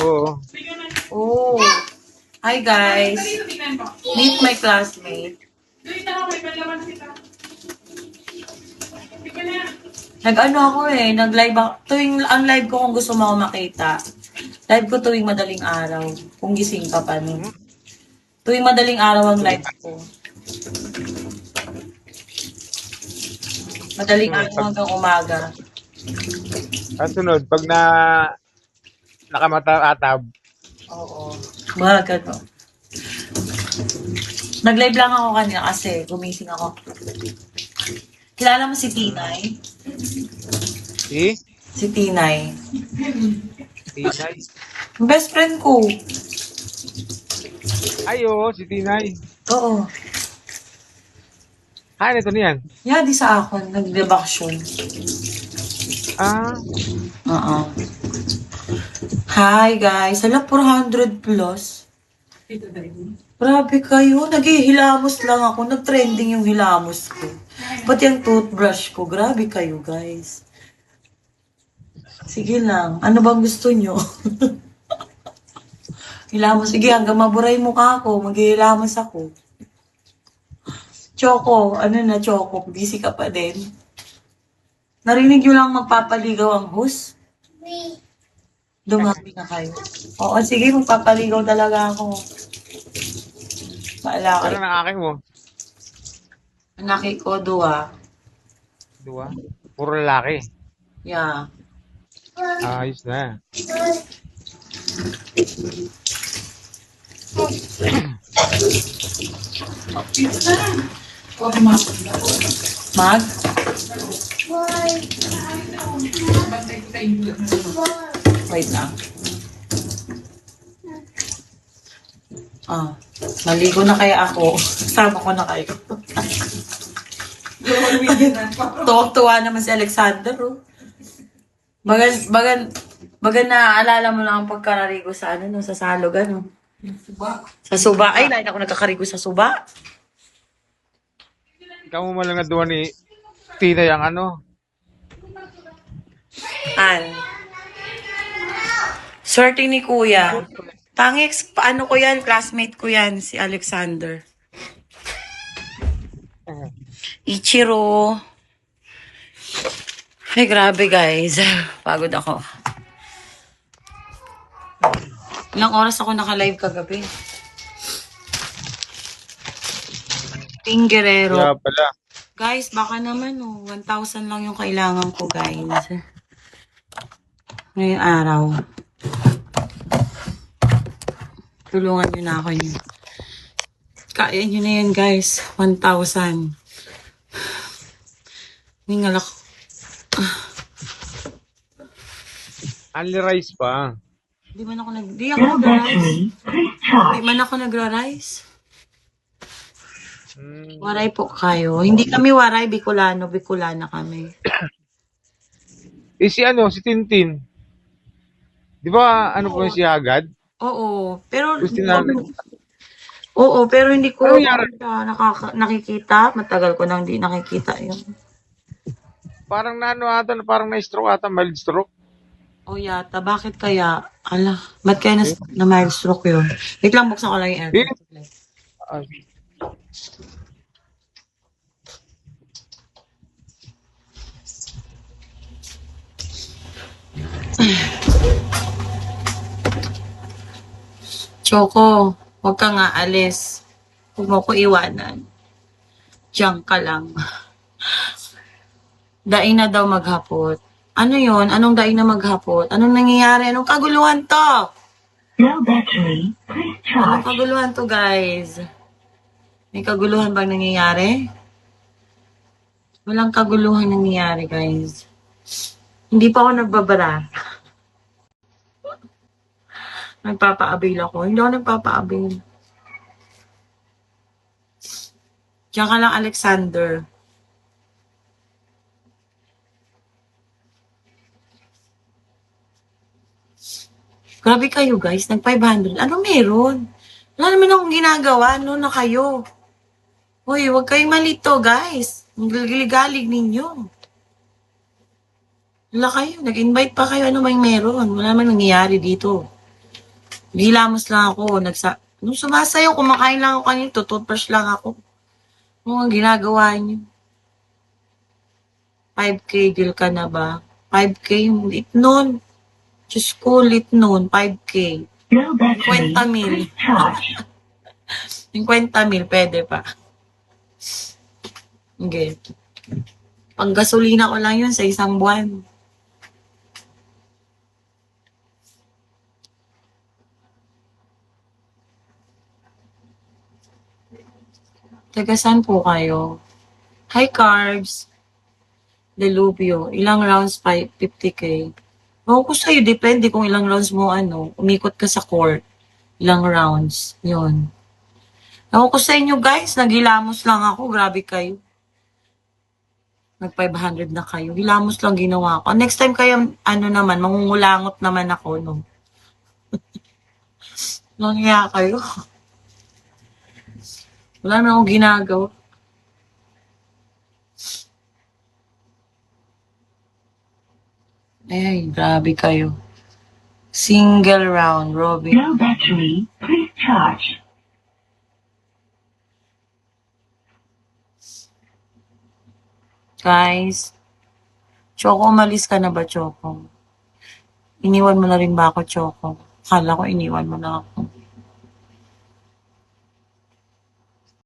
Oo. Oh. Hi guys. Meet my classmate. Nag-ano ako nag-live ako. Ang live ko kung gusto mo ako makita. Live ko tuwing madaling araw. Kung gising ka pa nun. Tuwing madaling araw ang live ko. Madaling araw hanggang umaga. Kasunod, pag nakamata-atab, Oo. Umaga no. Nag-live lang ako kanina kasi gumising ako. Kilala mo si Tinay? Si Tinay. Tinay. Best friend ko. Ay, oo, si Tinay. Oo. Ito na yan. Yeah, di sa akin. Nag-debaksyon. Ah, Oo. Hi guys. Hala, 400 plus. Grabe kayo. Naghihilamos lang ako. Nag-trending yung hilamos ko. Pati yung toothbrush ko. Grabe kayo guys. Sige lang. Ano bang gusto nyo? Hilamos. Sige, hanggang maburay mukha ko. Maghihilamos ako. Choco. Ano na, Choco? Busy ka pa din. Narinig nyo lang magpapaligaw ang host? Dumami na kayo. Oo, sige, magpapaligaw talaga ako. Baala pero kayo. nakaki mo. Anak ko, dua. Dua. Puro lalaki. Yeah. Ayos na. Mag? Wait lang. Maligo na kaya ako. Sama ko na kayo. Tuwag-tuwa naman si Alexander, oh. Bagan naaalala mo lang ang pagkararigo sa ano, no, sa salog, ano. Sa suba. Ay, lahat ako nagkakarigo sa suba. Ikaw mo malang nagawa ni Tinay ang ano. Swerte ni Kuya. Tangix, paano ko yan? Classmate ko yan, si Alexander. Ichiro. Ay, grabe guys. Pagod ako. Ilang oras ako naka-live kagabi. Ting Guerrero. Kaya pala. Guys, baka naman 1,000 lang yung kailangan ko, guys. Ngayong araw. Tulungan nyo na ako yun. Kaya nyo na yan, guys. 1,000. Ningalak. Only rice pa. Di man ako nagra-rice. Di man ako nagra-rice. Waray po kayo. Hindi kami waray, Bicolano. Bicolana kami. Si Tintin. Di ba, ano po yung si Hagad? Oo. Pero, Gusto namin. oo, pero hindi ko Ano nangyari? nakikita. Matagal ko nang hindi nakikita yun. Parang parang na-stroke ata, mild stroke. O yata, bakit kaya? Ala, ba't kaya na mild stroke yun? Wait lang, buksan ko lang yung aircon. Ah, Choco, huwag ka nga alis. Huwag mo ko iwanan. Diyan ka lang. Daing na daw maghapot. Ano yon? Anong daing na maghapot? Anong nangyayari? Anong kaguluhan to? No battery. Please Anong charge. kaguluhan to, guys? May kaguluhan bang nangyayari? Walang kaguluhan nangyayari, guys. Hindi pa ako nagbabara. Nagpapa-avail ako. Hindi ako nagpapa-avail. Diyan ka lang, Alexander. Grabe kayo, guys. Nag-500. Ano meron? Wala naman akong ginagawa, no, na kayo. Hoy, huwag kayong malito, guys. Ang galig ninyo. Wala kayo. Nag-invite pa kayo. Ano may meron? Wala naman nangyayari dito. Gilamos lang ako. Nung sumasayaw, kumakain lang ako kanina. Toothbrush lang ako. Ano ang ginagawa niyo? 5K, deal ka na ba? 5K, lit nun. Diyos ko, lit nun. 5K. Low battery. 50 mil. Please charge. 50 mil, pwede pa. Okay. Pang gasolina ko lang yun sa isang buwan. Taga saan po kayo? Hi, Carbs. Delubio. Ilang rounds? 50K. Ako ko sa'yo, depende kung ilang rounds mo, umikot ka sa court. Ilang rounds. Yun. Ako ko sa inyo, guys. Naghilamos lang ako. Grabe kayo. Nag-500 na kayo. Hilamos lang ginawa ko. Next time kayo, naman, mangungulangot naman ako, no? Nangyaya kayo. Wala na akong ginagawa. Ay, grabe kayo. Single round, Robin. Low battery. Please charge. Guys, Choco, umalis ka na ba, Choco? Iniwan mo na rin ba ako, Choco? Akala ko iniwan mo na ako.